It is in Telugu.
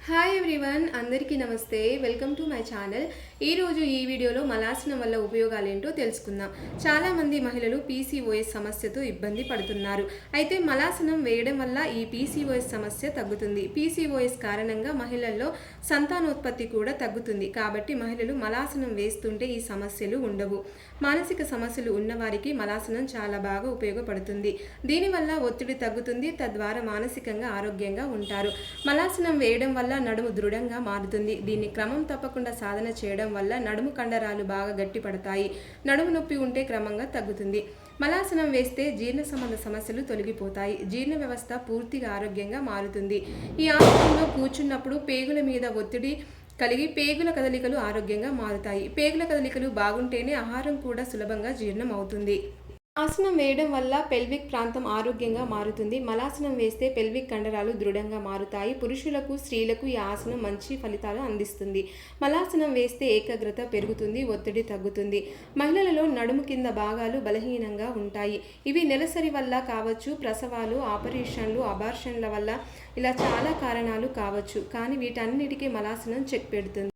హాయ్ ఎవ్రీవన్, అందరికీ నమస్తే. Welcome to my channel. ఈరోజు ఈ వీడియోలో మలాసనం వల్ల ఉపయోగాలు ఏంటో తెలుసుకుందాం. చాలామంది మహిళలు పీసీఓఎస్ సమస్యతో ఇబ్బంది పడుతున్నారు. అయితే మలాసనం వేయడం వల్ల ఈ పీసీఓఎస్ సమస్య తగ్గుతుంది. పీసీఓఎస్ కారణంగా మహిళల్లో సంతానోత్పత్తి కూడా తగ్గుతుంది. కాబట్టి మహిళలు మలాసనం వేస్తుంటే ఈ సమస్యలు ఉండవు. మానసిక సమస్యలు ఉన్నవారికి మలాసనం చాలా బాగా ఉపయోగపడుతుంది. దీనివల్ల ఒత్తిడి తగ్గుతుంది, తద్వారా మానసికంగా ఆరోగ్యంగా ఉంటారు. మలాసనం వేయడం వల్ల నడుము దృఢంగా మారుతుంది. దీన్ని క్రమం తప్పకుండా సాధన చేయడం వల్ల నడుము కండరాలు బాగా గట్టిపడతాయి. నడుము నొప్పి ఉంటే క్రమంగా తగ్గుతుంది. మలాసనం వేస్తే జీర్ణ సంబంధ సమస్యలు తొలగిపోతాయి. జీర్ణ వ్యవస్థ పూర్తిగా ఆరోగ్యంగా మారుతుంది. ఈ ఆసనంలో కూర్చున్నప్పుడు పేగుల మీద ఒత్తిడి కలిగి పేగుల కదలికలు ఆరోగ్యంగా మారుతాయి. పేగుల కదలికలు బాగుంటేనే ఆహారం కూడా సులభంగా జీర్ణం అవుతుంది. ఆసనం వేయడం వల్ల పెల్విక్ ప్రాంతం ఆరోగ్యంగా మారుతుంది. మలాసనం వేస్తే పెల్విక్ కండరాలు దృఢంగా మారుతాయి. పురుషులకు, స్త్రీలకు ఈ ఆసనం మంచి ఫలితాలు అందిస్తుంది. మలాసనం వేస్తే ఏకాగ్రత పెరుగుతుంది, ఒత్తిడి తగ్గుతుంది. మహిళలలో నడుము కింద భాగాలు బలహీనంగా ఉంటాయి. ఇవి నెలసరి వల్ల కావచ్చు, ప్రసవాలు, ఆపరేషన్లు, అబార్షన్ల వల్ల, ఇలా చాలా కారణాలు కావచ్చు. కానీ వీటన్నిటికీ మలాసనం చెక్ పెడుతుంది.